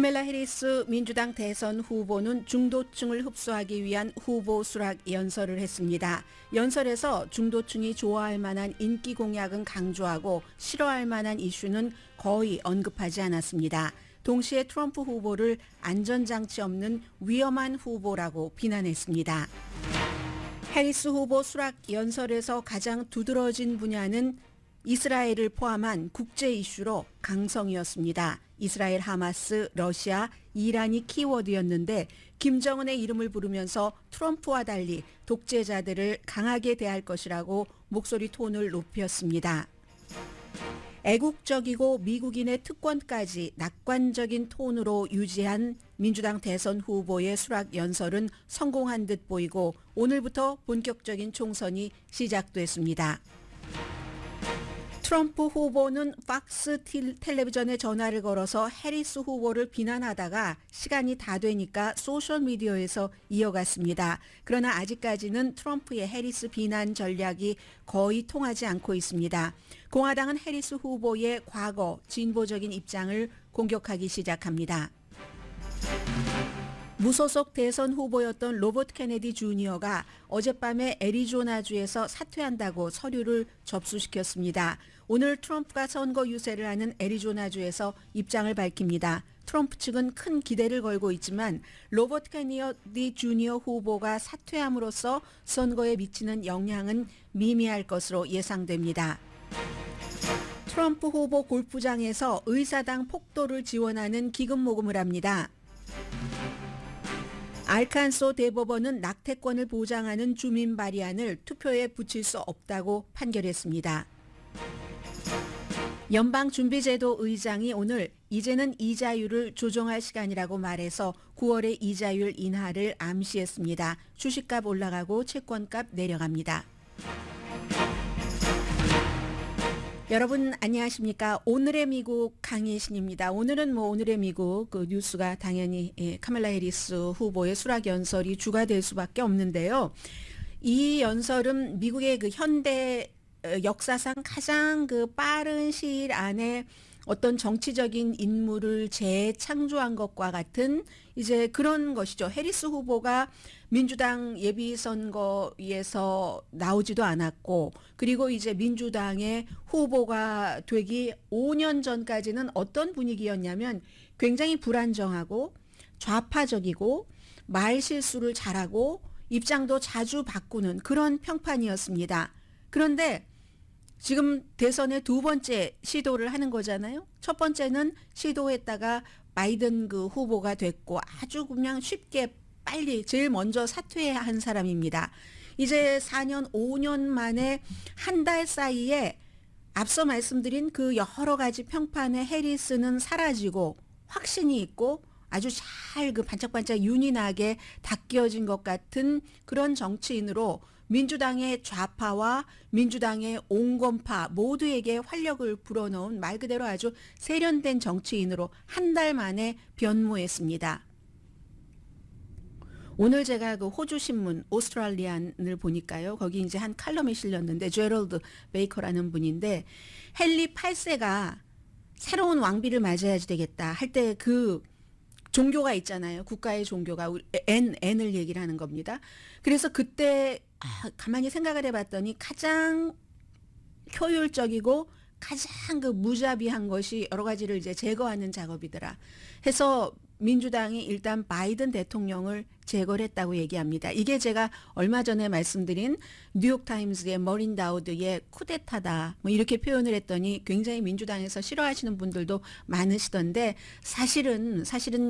카멜라 해리스 민주당 대선 후보는 중도층을 흡수하기 위한 후보 수락 연설을 했습니다. 연설에서 중도층이 좋아할 만한 인기 공약은 강조하고 싫어할 만한 이슈는 거의 언급하지 않았습니다. 동시에 트럼프 후보를 안전장치 없는 위험한 후보라고 비난했습니다. 해리스 후보 수락 연설에서 가장 두드러진 분야는 이스라엘을 포함한 국제 이슈로 강성이었습니다. 이스라엘, 하마스, 러시아, 이란이 키워드였는데 김정은의 이름을 부르면서 트럼프와 달리 독재자들을 강하게 대할 것이라고 목소리 톤을 높였습니다. 애국적이고 미국인의 특권까지 낙관적인 톤으로 유지한 민주당 대선 후보의 수락 연설은 성공한 듯 보이고 오늘부터 본격적인 총선이 시작됐습니다. 트럼프 후보는 팍스 텔레비전에 전화를 걸어서 해리스 후보를 비난하다가 시간이 다 되니까 소셜미디어에서 이어갔습니다. 그러나 아직까지는 트럼프의 해리스 비난 전략이 거의 통하지 않고 있습니다. 공화당은 해리스 후보의 과거 진보적인 입장을 공격하기 시작합니다. 무소속 대선 후보였던 로버트 케네디 주니어가 어젯밤에 애리조나주에서 사퇴한다고 서류를 접수시켰습니다. 오늘 트럼프가 선거 유세를 하는 애리조나주에서 입장을 밝힙니다. 트럼프 측은 큰 기대를 걸고 있지만 로버트 케네디 주니어 후보가 사퇴함으로써 선거에 미치는 영향은 미미할 것으로 예상됩니다. 트럼프 후보 골프장에서 의사당 폭도를 지원하는 기금 모금을 합니다. 알칸소 대법원은 낙태권을 보장하는 주민 발의안을 투표에 붙일 수 없다고 판결했습니다. 연방준비제도 의장이 오늘 이제는 이자율을 조정할 시간이라고 말해서 9월의 이자율 인하를 암시했습니다. 주식값 올라가고 채권값 내려갑니다. 여러분 안녕하십니까? 오늘의 미국 강희신입니다. 오늘은 오늘의 미국 그 뉴스가 당연히 카멜라 해리스 후보의 수락 연설이 주가 될 수밖에 없는데요. 이 연설은 미국의 그 현대 역사상 가장 그 빠른 시일 안에 어떤 정치적인 인물을 재창조한 것과 같은 이제 그런 것이죠. 해리스 후보가 민주당 예비선거에서 나오지도 않았고 그리고 이제 민주당의 후보가 되기 5년 전까지는 어떤 분위기였냐면 굉장히 불안정하고 좌파적이고 말 실수를 잘하고 입장도 자주 바꾸는 그런 평판이었습니다. 그런데 지금 대선의 두 번째 시도를 하는 거잖아요. 첫 번째는 시도했다가 바이든 그 후보가 됐고 아주 그냥 쉽게 빨리 제일 먼저 사퇴한 사람입니다. 이제 4년, 5년 만에 한 달 사이에 앞서 말씀드린 그 여러 가지 평판의 해리스는 사라지고 확신이 있고 아주 잘 그 반짝반짝 윤이 나게 닦여진 것 같은 그런 정치인으로 민주당의 좌파와 민주당의 온건파 모두에게 활력을 불어넣은 말 그대로 아주 세련된 정치인으로 한 달 만에 변모했습니다. 오늘 제가 그 호주 신문 오스트랄리안을 보니까요. 거기 이제 한 칼럼이 실렸는데 제럴드 베이커라는 분인데 헨리 8세가 새로운 왕비를 맞이해야 되겠다 할 때 그 종교가 있잖아요. 국가의 종교가 N을 얘기를 하는 겁니다. 그래서 그때 가만히 생각을 해봤더니 가장 효율적이고 가장 그 무자비한 것이 여러 가지를 이제 제거하는 작업이더라. 해서 민주당이 일단 바이든 대통령을 제거를 했다고 얘기합니다. 이게 제가 얼마 전에 말씀드린 뉴욕타임스의 머린 다우드의 쿠데타다 뭐 이렇게 표현을 했더니 굉장히 민주당에서 싫어하시는 분들도 많으시던데 사실은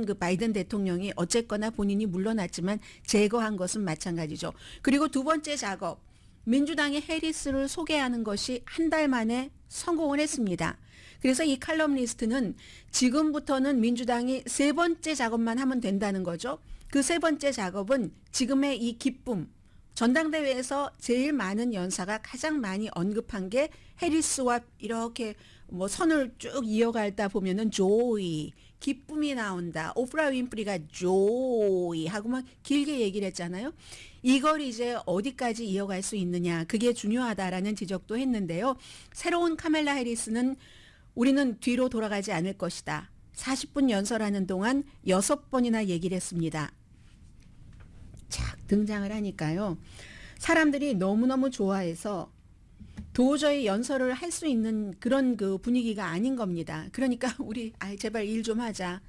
그 바이든 대통령이 어쨌거나 본인이 물러났지만 제거한 것은 마찬가지죠. 그리고 두 번째 작업 민주당의 해리스를 소개하는 것이 한 달 만에 성공을 했습니다. 그래서 이 칼럼니스트는 지금부터는 민주당이 세 번째 작업만 하면 된다는 거죠. 그 세 번째 작업은 지금의 이 기쁨, 전당대회에서 제일 많은 연사가 가장 많이 언급한 게 해리스와 이렇게 뭐 선을 쭉 이어가다 보면은 조이, 기쁨이 나온다. 오프라 윈프리가 조이 하고 막 길게 얘기를 했잖아요. 이걸 이제 어디까지 이어갈 수 있느냐. 그게 중요하다라는 지적도 했는데요. 새로운 카멜라 해리스는 우리는 뒤로 돌아가지 않을 것이다. 40분 연설하는 동안 6번이나 얘기를 했습니다. 착 등장을 하니까요. 사람들이 너무너무 좋아해서 도저히 연설을 할 수 있는 그런 그 분위기가 아닌 겁니다. 그러니까 우리 제발 일 좀 하자.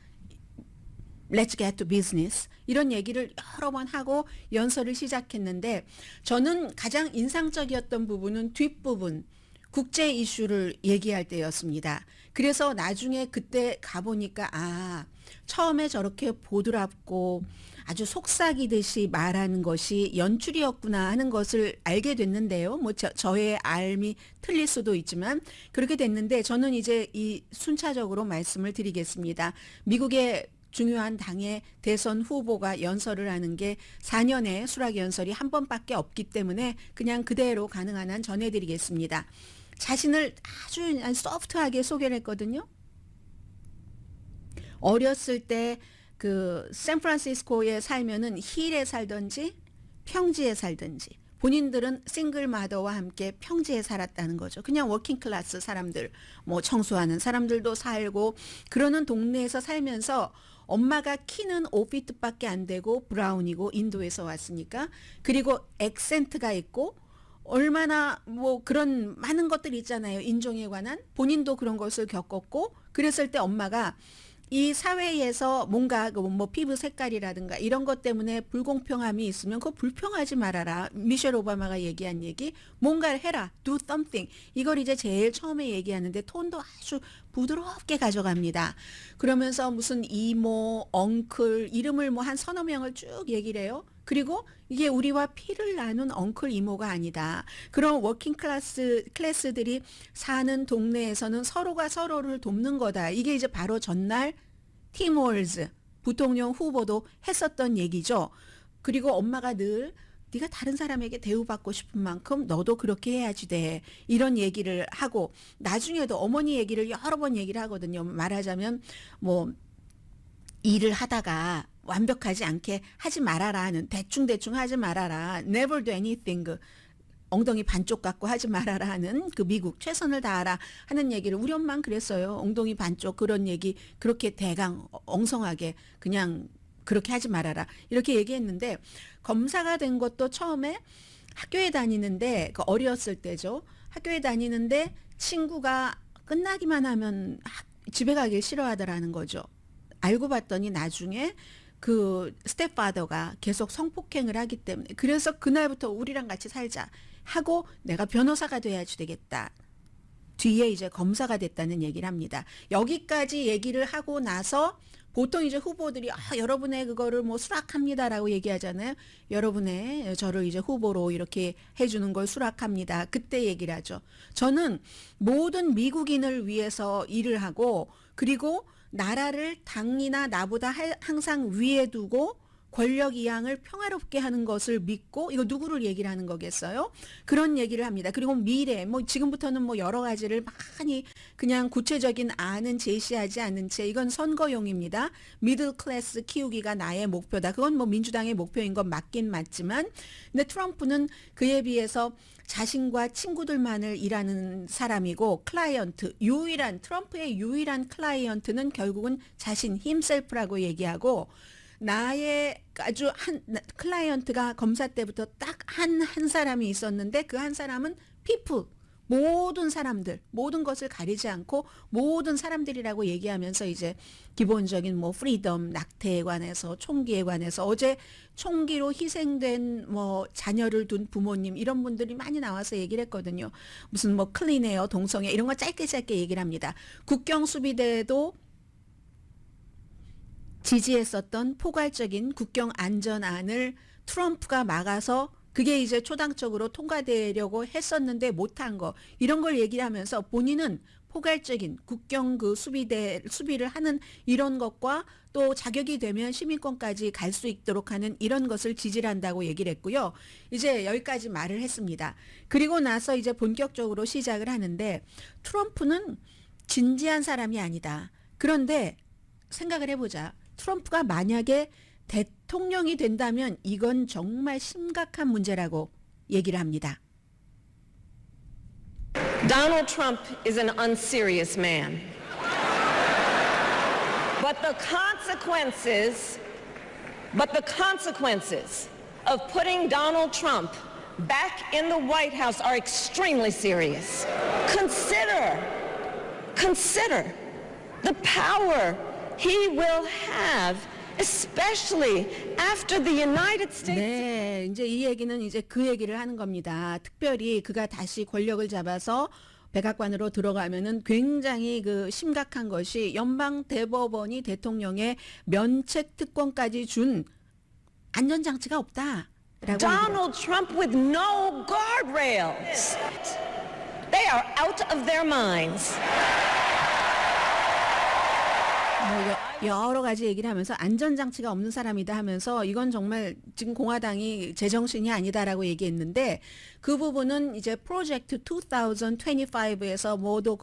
Let's get to business. 이런 얘기를 여러 번 하고 연설을 시작했는데 저는 가장 인상적이었던 부분은 뒷부분. 국제 이슈를 얘기할 때였습니다. 그래서 나중에 그때 가보니까 처음에 저렇게 보드랍고 아주 속삭이듯이 말하는 것이 연출이었구나 하는 것을 알게 됐는데요. 뭐 저의 알미 틀릴 수도 있지만 그렇게 됐는데 저는 이제 이 순차적으로 말씀을 드리겠습니다. 미국의 중요한 당의 대선 후보가 연설을 하는 게 4년에 수락 연설이 한 번밖에 없기 때문에 그냥 그대로 가능한 한 전해드리겠습니다. 자신을 아주 소프트하게 소개를 했거든요. 어렸을 때 그 샌프란시스코에 살면은 힐에 살든지 평지에 살든지 본인들은 싱글 마더와 함께 평지에 살았다는 거죠. 그냥 워킹 클래스 사람들, 뭐 청소하는 사람들도 살고 그러는 동네에서 살면서 엄마가 키는 5피트밖에 안 되고 브라운이고 인도에서 왔으니까 그리고 액센트가 있고 얼마나 뭐 그런 많은 것들이 있잖아요. 인종에 관한 본인도 그런 것을 겪었고 그랬을 때 엄마가 이 사회에서 뭔가 뭐 피부 색깔이라든가 이런 것 때문에 불공평함이 있으면 그거 불평하지 말아라. 미셸 오바마가 얘기한 얘기 뭔가를 해라. Do something. 이걸 이제 제일 처음에 얘기하는데 톤도 아주 부드럽게 가져갑니다. 그러면서 무슨 이모, 엉클 이름을 뭐 한 서너 명을 쭉 얘기를 해요. 그리고 이게 우리와 피를 나눈 엉클 이모가 아니다. 그런 워킹 클래스들이 사는 동네에서는 서로가 서로를 돕는 거다. 이게 이제 바로 전날 팀 월즈 부통령 후보도 했었던 얘기죠. 그리고 엄마가 늘 네가 다른 사람에게 대우받고 싶은 만큼 너도 그렇게 해야지 돼. 이런 얘기를 하고 나중에도 어머니 얘기를 여러 번 얘기를 하거든요. 말하자면 뭐 일을 하다가 완벽하지 않게 하지 말아라 하는 대충대충 하지 말아라. Never do anything. 엉덩이 반쪽 갖고 하지 말아라 하는 그 미국 최선을 다하라 하는 얘기를 우리 엄마는 그랬어요. 엉덩이 반쪽 그런 얘기 그렇게 대강 엉성하게 그냥 그렇게 하지 말아라 이렇게 얘기했는데 검사가 된 것도 처음에 학교에 다니는데 그 어렸을 때죠. 학교에 다니는데 친구가 끝나기만 하면 집에 가길 싫어하더라는 거죠. 알고 봤더니 나중에 그 스텝파더가 계속 성폭행을 하기 때문에 그래서 그날부터 우리랑 같이 살자 하고 내가 변호사가 돼야지 되겠다. 뒤에 이제 검사가 됐다는 얘기를 합니다. 여기까지 얘기를 하고 나서 보통 이제 후보들이 여러분의 그거를 뭐 수락합니다라고 얘기하잖아요. 여러분의 저를 이제 후보로 이렇게 해주는 걸 수락합니다. 그때 얘기를 하죠. 저는 모든 미국인을 위해서 일을 하고 그리고 나라를 당이나 나보다 항상 위에 두고 권력 이양을 평화롭게 하는 것을 믿고 이거 누구를 얘기를 하는 거겠어요? 그런 얘기를 합니다. 그리고 미래 뭐 지금부터는 뭐 여러 가지를 많이 그냥 구체적인 안은 제시하지 않은 채 이건 선거용입니다. 미들 클래스 키우기가 나의 목표다. 그건 뭐 민주당의 목표인 건 맞긴 맞지만 근데 트럼프는 그에 비해서 자신과 친구들만을 일하는 사람이고 클라이언트 트럼프의 유일한 클라이언트는 결국은 자신 힘셀프라고 얘기하고 나의 아주 한 클라이언트가 검사 때부터 딱 한 사람이 있었는데 그 한 사람은 people 모든 사람들 모든 것을 가리지 않고 모든 사람들이라고 얘기하면서 이제 기본적인 뭐 프리덤 낙태에 관해서 총기에 관해서 어제 총기로 희생된 뭐 자녀를 둔 부모님 이런 분들이 많이 나와서 얘기를 했거든요. 무슨 뭐 클린에어 동성애 이런 거 짧게 얘기를 합니다. 국경 수비대도 지지했었던 포괄적인 국경 안전안을 트럼프가 막아서 그게 이제 초당적으로 통과되려고 했었는데 못한 거 이런 걸 얘기를 하면서 본인은 포괄적인 국경 그 수비를 하는 이런 것과 또 자격이 되면 시민권까지 갈 수 있도록 하는 이런 것을 지지를 한다고 얘기를 했고요. 이제 여기까지 말을 했습니다. 그리고 나서 이제 본격적으로 시작을 하는데 트럼프는 진지한 사람이 아니다. 그런데 생각을 해보자. 트럼프가 만약에 대통령이 된다면 이건 정말 심각한 문제라고 얘기를 합니다. Donald Trump is an unserious man. But the consequences of putting Donald Trump back in the White House are extremely serious. Consider the power he will have, especially after the United States. 네, 이제 이 얘기는 이제 그 얘기를 하는 겁니다. 특별히 그가 다시 권력을 잡아서 백악관으로 들어가면은 굉장히 그 심각한 것이 연방 대법원이 대통령의 면책 특권까지 준 안전장치가 없다라고. Donald Trump with no guardrails. They are out of their minds. 여러 가지 얘기를 하면서 안전장치가 없는 사람이다 하면서 이건 정말 지금 공화당이 제정신이 아니다라고 얘기했는데 그 부분은 이제 프로젝트 2025에서 모도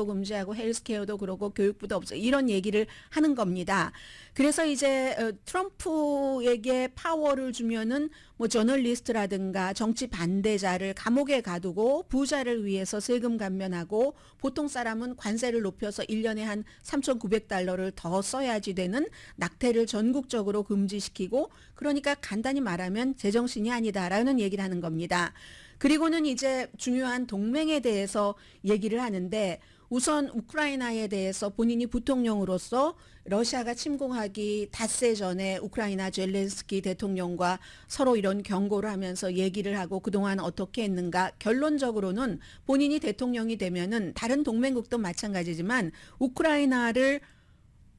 금지하고 헬스케어도 그러고 교육부도 없어 이런 얘기를 하는 겁니다. 그래서 이제 트럼프에게 파워를 주면은 뭐 저널리스트라든가 정치 반대자를 감옥에 가두고 부자를 위해서 세금 감면하고 보통 사람은 관세를 높여서 1년에 한 3,900달러를 더 써야지 되는 낙태를 전국적으로 금지시키고 그러니까 간단히 말하면 제정신이 아니다라는 얘기를 하는 겁니다. 그리고는 이제 중요한 동맹에 대해서 얘기를 하는데 우선 우크라이나에 대해서 본인이 부통령으로서 러시아가 침공하기 닷새 전에 우크라이나 젤렌스키 대통령과 서로 이런 경고를 하면서 얘기를 하고 그동안 어떻게 했는가 결론적으로는 본인이 대통령이 되면은 다른 동맹국도 마찬가지지만 우크라이나를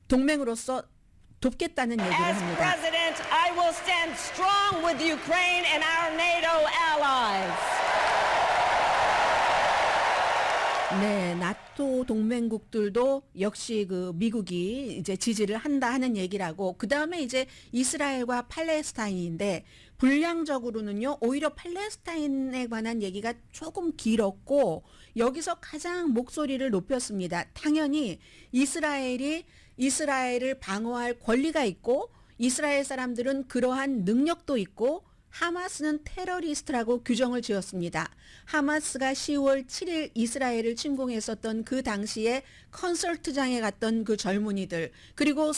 동맹으로서 돕겠다는 얘기를 합니다. As president, I will stand strong with Ukraine and our NATO allies. 네, 나토 동맹국들도 역시 그 미국이 이제 지지를 한다 하는 얘기라고 그 다음에 이제 이스라엘과 팔레스타인인데 분량적으로는요 오히려 팔레스타인에 관한 얘기가 조금 길었고 여기서 가장 목소리를 높였습니다. 당연히 이스라엘을 방어할 권리가 있고 이스라엘 사람들은 그러한 능력도 있고 하마스는 테러리스트라고 규정을 지었습니다. 하마스가 10월 7일 이스라엘을 침공했었던 그 당시에 컨설트장에 갔던 그 젊은이들 그리고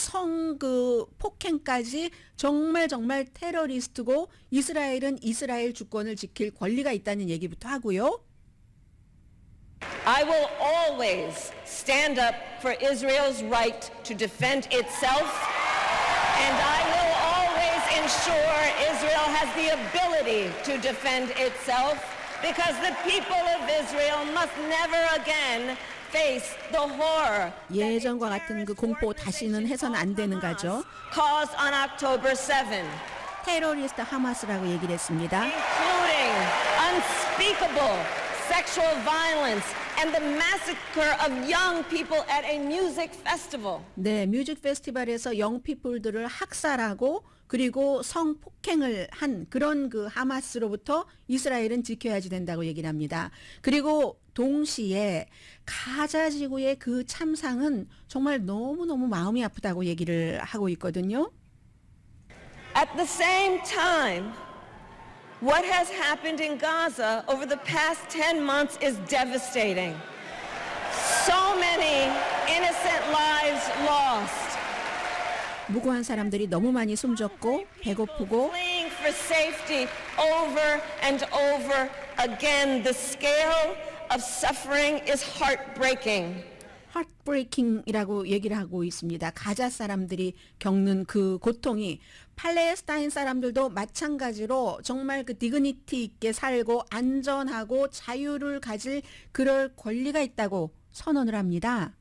폭행까지 정말 테러리스트고 이스라엘은 이스라엘 주권을 지킬 권리가 있다는 얘기부터 하고요. I will always stand up for Israel's right to defend itself, and I will always ensure Israel has the ability to defend itself, because the people of Israel must never again face the horror. 예전과 같은 그 공포 다시는 해서는 안 되는 거죠. Caused on October 7. 테러리스트 하마스라고 얘기를 했습니다. Including unspeakable sexual violence and the massacre of young people at a music festival. 네, 뮤직 페스티벌에서 영피플들을 학살하고 그리고 성폭행을 한 그런 그 하마스로부터 이스라엘은 지켜야지 된다고 얘기를 합니다. 그리고 동시에 가자 지구의 그 참상은 정말 너무너무 마음이 아프다고 얘기를 하고 있거든요. At the same time, what has happened in Gaza over the past 10 months is devastating. So many innocent lives lost. 무고한 사람들이 너무 많이 숨졌고 배고프고 Fleeing for safety over and over again. The scale of suffering is heartbreaking. heartbreaking이라고 얘기를 하고 있습니다. 가자 사람들이 겪는 그 고통이 팔레스타인 사람들도 마찬가지로 정말 그 디그니티 있게 살고 안전하고 자유를 가질 그럴 권리가 있다고 선언을 합니다.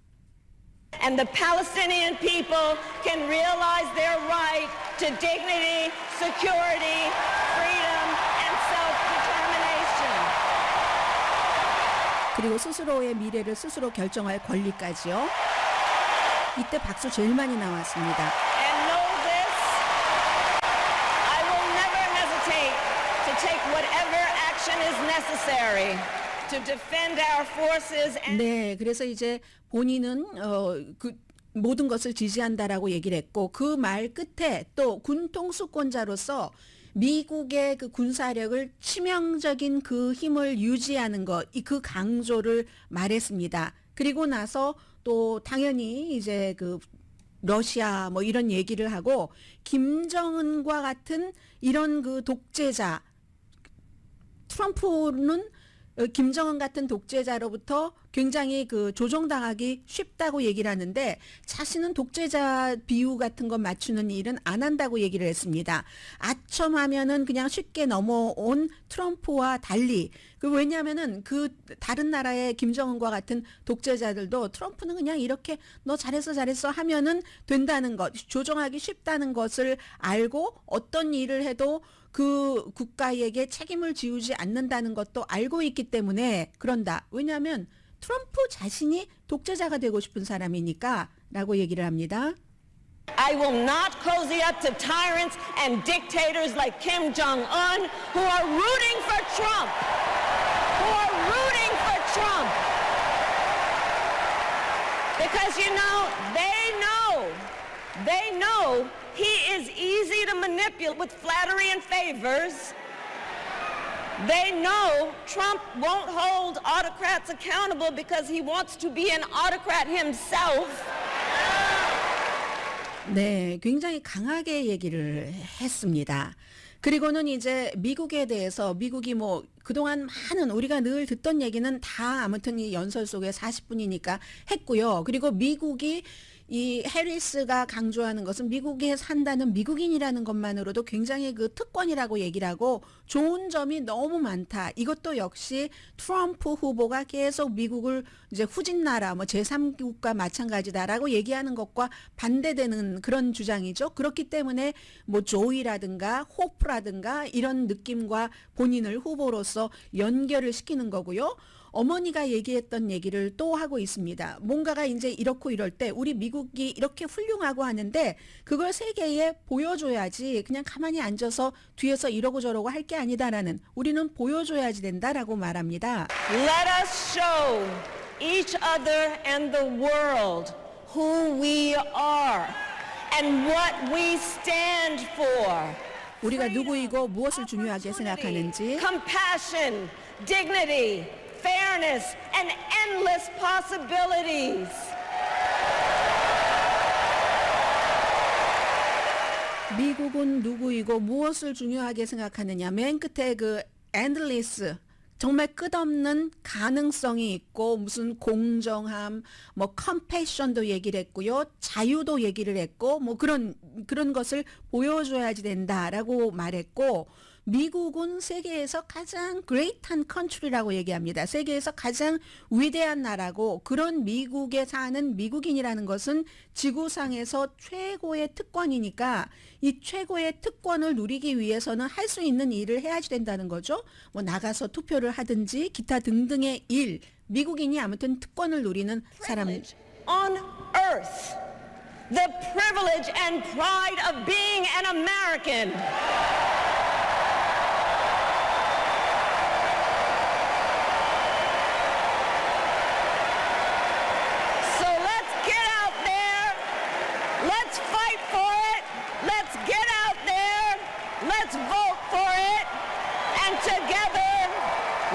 And the Palestinian people can realize their right to dignity, security, freedom, and self-determination. 그리고 스스로의 미래를 스스로 결정할 권리까지요. 이때 박수 제일 많이 나왔습니다. And know this, I will never hesitate to take whatever action is necessary to defend our forces and 네, 그래서 이제 본인은 그 모든 것을 지지한다라고 얘기를 했고 그 말 끝에 또 군통수권자로서 미국의 그 군사력을 치명적인 그 힘을 유지하는 것, 그 강조를 말했습니다. 그리고 나서 또 당연히 이제 그 러시아 뭐 이런 얘기를 하고 김정은과 같은 이런 그 독재자 트럼프는 김정은 같은 독재자로부터 굉장히 그 조종당하기 쉽다고 얘기를 하는데 자신은 독재자 비유 같은 거 맞추는 일은 안 한다고 얘기를 했습니다. 아첨하면은 그냥 쉽게 넘어온 트럼프와 달리 왜냐하면은 그 다른 나라의 김정은과 같은 독재자들도 트럼프는 그냥 이렇게 너 잘했어 하면은 된다는 것, 조종하기 쉽다는 것을 알고 어떤 일을 해도 그 국가에게 책임을 지우지 않는다는 것도 알고 있기 때문에 그런다. 왜냐하면 트럼프 자신이 독재자가 되고 싶은 사람이니까 라고 얘기를 합니다. I will not cozy up to tyrants and dictators like Kim Jong-un who are rooting for Trump. Who are rooting for Trump. Because they know he is easy to manipulate with flattery and favors. They know Trump won't hold autocrats accountable because he wants to be an autocrat himself. 네, 굉장히 강하게 얘기를 했습니다. 그리고는 이제 미국에 대해서 미국이 뭐 그동안 많은 우리가 늘 듣던 얘기는 다 아무튼 이 연설 속에 40분이니까 했고요. 그리고 미국이 이 해리스가 강조하는 것은 미국에 산다는 미국인이라는 것만으로도 굉장히 그 특권이라고 얘기를 하고 좋은 점이 너무 많다. 이것도 역시 트럼프 후보가 계속 미국을 이제 후진 나라 뭐 제3국과 마찬가지다라고 얘기하는 것과 반대되는 그런 주장이죠. 그렇기 때문에 뭐 조이라든가 호프라든가 이런 느낌과 본인을 후보로서 연결을 시키는 거고요. 어머니가 얘기했던 얘기를 또 하고 있습니다. 뭔가가 이제 이렇고 이럴 때 우리 미국이 이렇게 훌륭하고 하는데 그걸 세계에 보여줘야지 그냥 가만히 앉아서 뒤에서 이러고 저러고 할 게 아니다라는 우리는 보여줘야지 된다라고 말합니다. Let us show each other and the world who we are and what we stand for. 우리가 누구이고 무엇을 중요하게 생각하는지 Compassion, dignity, fairness, and endless possibilities. 미국은 누구이고 무엇을 중요하게 생각하느냐. 맨 끝에 그 endless 정말 끝없는 가능성이 있고 무슨 공정함, 뭐 컴패션도 얘기를 했고요. 자유도 얘기를 했고 뭐 그런 것을 보여줘야지 된다라고 말했고 미국은 세계에서 가장 great한 country라고 얘기합니다. 세계에서 가장 위대한 나라고 그런 미국에 사는 미국인이라는 것은 지구상에서 최고의 특권이니까 이 최고의 특권을 누리기 위해서는 할 수 있는 일을 해야지 된다는 거죠. 뭐 나가서 투표를 하든지 기타 등등의 일. 미국인이 아무튼 특권을 누리는 사람. On earth, the privilege and pride of being an American. Let's fight for it. Let's get out there. Let's vote for it. And together,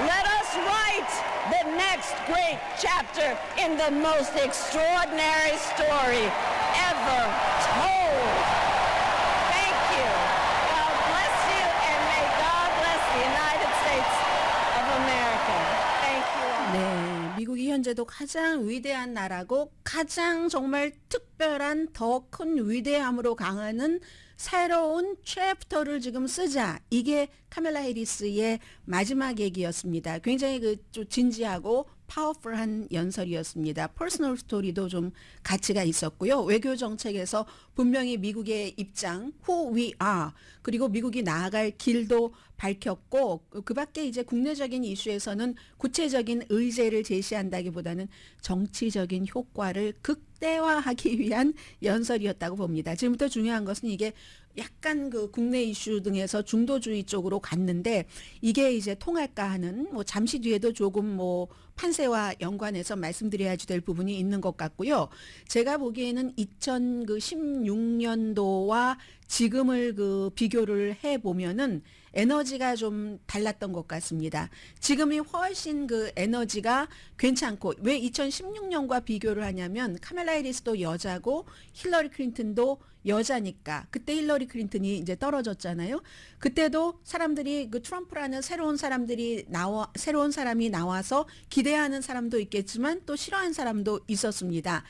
let us write the next great chapter in the most extraordinary story ever told. Thank you. God bless you, and may God bless the United States of America. Thank you all. 네, 미국이 현재도 가장 위대한 나라고 가장 정말 특별한 더 큰 위대함으로 강하는 새로운 챕터를 지금 쓰자. 이게 카멜라 해리스의 마지막 얘기였습니다. 굉장히 좀 진지하고 파워풀한 연설이었습니다. 퍼스널 스토리도 좀 가치가 있었고요. 외교 정책에서 분명히 미국의 입장, who we are, 그리고 미국이 나아갈 길도 밝혔고 그 밖에 이제 국내적인 이슈에서는 구체적인 의제를 제시한다기보다는 정치적인 효과를 극대화하기 위한 연설이었다고 봅니다. 지금부터 중요한 것은 이게 약간 그 국내 이슈 등에서 중도주의 쪽으로 갔는데 이게 이제 통할까 하는 뭐 잠시 뒤에도 조금 뭐 판세와 연관해서 말씀드려야지 될 부분이 있는 것 같고요. 제가 보기에는 2016년도와 지금을 비교를 해 보면은 에너지가 좀 달랐던 것 같습니다. 지금이 훨씬 그 에너지가 괜찮고, 왜 2016년과 비교를 하냐면 카멜라 해리스도 여자고 힐러리 클린턴도 여자니까. 그때 힐러리 클린턴이 이제 떨어졌잖아요. 그때도 사람들이 그 트럼프라는 새로운 사람이 나와서 기대하는 사람도 있겠지만 또 싫어하는 사람도 있었습니다.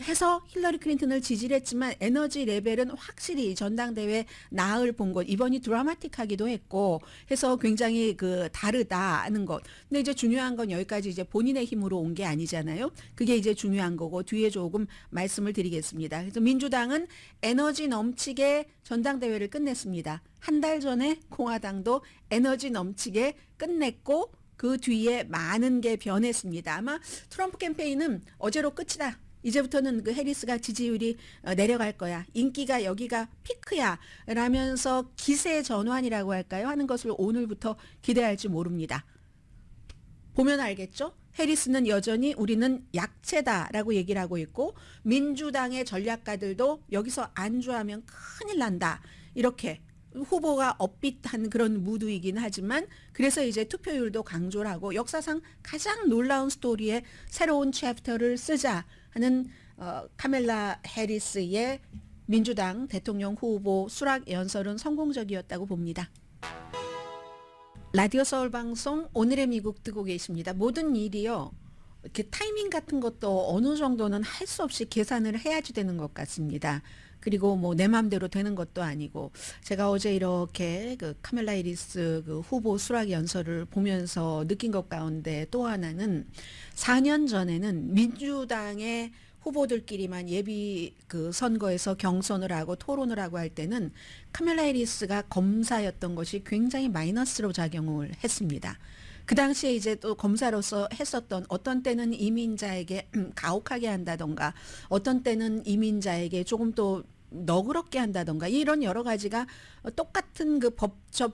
해서 힐러리 클린턴을 지지를 했지만 에너지 레벨은 확실히 전당대회 나을 본 것, 이번이 드라마틱하기도 했고 해서 굉장히 그 다르다는 것. 근데 이제 중요한 건 여기까지 이제 본인의 힘으로 온 게 아니잖아요. 그게 이제 중요한 거고 뒤에 조금 말씀을 드리겠습니다. 그래서 민주당은 에너지 넘치게 전당대회를 끝냈습니다. 한 달 전에 공화당도 에너지 넘치게 끝냈고 그 뒤에 많은 게 변했습니다. 아마 트럼프 캠페인은 어제로 끝이다. 이제부터는 그 해리스가 지지율이 내려갈 거야. 인기가 여기가 피크야. 라면서 기세 전환이라고 할까요? 하는 것을 오늘부터 기대할지 모릅니다. 보면 알겠죠? 해리스는 여전히 우리는 약체다라고 얘기를 하고 있고 민주당의 전략가들도 여기서 안주하면 큰일 난다. 이렇게 후보가 업빛한 그런 무드이긴 하지만 그래서 이제 투표율도 강조를 하고 역사상 가장 놀라운 스토리에 새로운 챕터를 쓰자 하는 카멜라 해리스의 민주당 대통령 후보 수락 연설은 성공적이었다고 봅니다. 라디오 서울 방송 오늘의 미국 듣고 계십니다. 모든 일이요. 이렇게 타이밍 같은 것도 어느 정도는 할 수 없이 계산을 해야지 되는 것 같습니다. 그리고 뭐 내 마음대로 되는 것도 아니고 제가 어제 이렇게 그 카멜라 해리스 그 후보 수락 연설을 보면서 느낀 것 가운데 또 하나는 4년 전에는 민주당의 후보들끼리만 예비 그 선거에서 경선을 하고 토론을 하고 할 때는 카멜라 해리스가 검사였던 것이 굉장히 마이너스로 작용을 했습니다. 그 당시에 이제 또 검사로서 했었던 어떤 때는 이민자에게 가혹하게 한다던가 어떤 때는 이민자에게 조금 또 너그럽게 한다던가 이런 여러 가지가 똑같은 그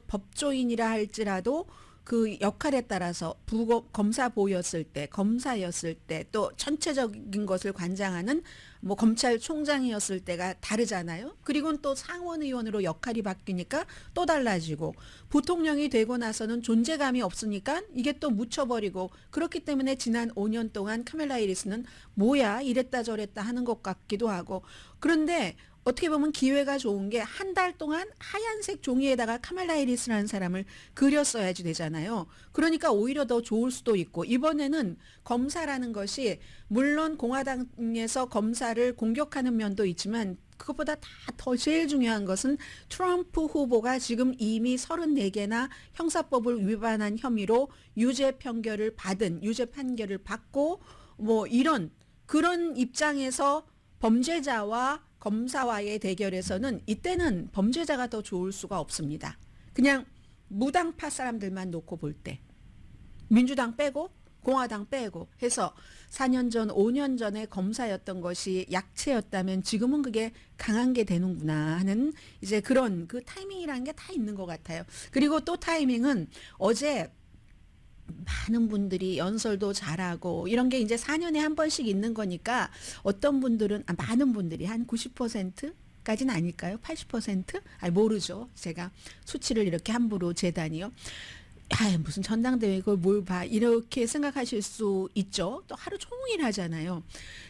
법조인이라 할지라도 그 역할에 따라서 검사였을 때 또 전체적인 것을 관장하는 뭐 검찰총장이었을 때가 다르잖아요. 그리고 또 상원의원으로 역할이 바뀌니까 또 달라지고 부통령이 되고 나서는 존재감이 없으니까 이게 또 묻혀버리고 그렇기 때문에 지난 5년 동안 카멜라 해리스는 뭐야 이랬다 저랬다 하는 것 같기도 하고 그런데 어떻게 보면 기회가 좋은 게 한 달 동안 하얀색 종이에다가 카멜라 해리스라는 사람을 그렸어야지 되잖아요. 그러니까 오히려 더 좋을 수도 있고 이번에는 검사라는 것이 물론 공화당에서 검사를 공격하는 면도 있지만 그것보다 다 더 제일 중요한 것은 트럼프 후보가 지금 이미 34개나 형사법을 위반한 혐의로 유죄 판결을 받고 뭐 이런 그런 입장에서 범죄자와 검사와의 대결에서는 이때는 범죄자가 더 좋을 수가 없습니다. 그냥 무당파 사람들만 놓고 볼 때 민주당 빼고 공화당 빼고 해서 4년 전 5년 전에 검사였던 것이 약체였다면 지금은 그게 강한 게 되는구나 하는 이제 그런 그 타이밍이라는 게 다 있는 것 같아요. 그리고 또 타이밍은 어제 많은 분들이 연설도 잘하고 이런 게 이제 4년에 한 번씩 있는 거니까 어떤 분들은 많은 분들이 한 90%까지는 아닐까요? 80%? 모르죠. 제가 수치를 이렇게 함부로 재다니요. 무슨 전당대회 그걸 뭘 봐 이렇게 생각하실 수 있죠. 또 하루 종일 하잖아요.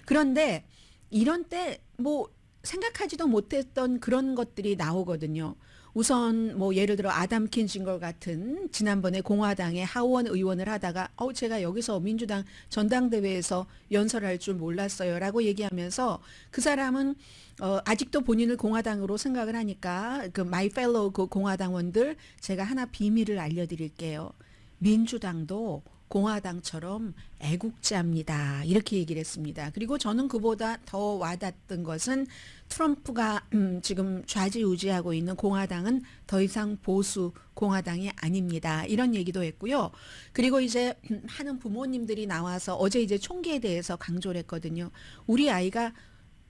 그런데 이런 때 뭐 생각하지도 못했던 그런 것들이 나오거든요. 우선 뭐 예를 들어 아담 킨징거 같은 지난번에 공화당의 하원 의원을 하다가 제가 여기서 민주당 전당대회에서 연설할 줄 몰랐어요라고 얘기하면서 그 사람은 아직도 본인을 공화당으로 생각을 하니까 그 마이 펠로우 그 공화당원들 제가 하나 비밀을 알려드릴게요. 민주당도 공화당처럼 애국자입니다. 이렇게 얘기를 했습니다. 그리고 저는 그보다 더 와닿던 것은 트럼프가 지금 좌지우지하고 있는 공화당은 더 이상 보수 공화당이 아닙니다. 이런 얘기도 했고요. 그리고 이제 많은 부모님들이 나와서 어제 이제 총기에 대해서 강조를 했거든요. 우리 아이가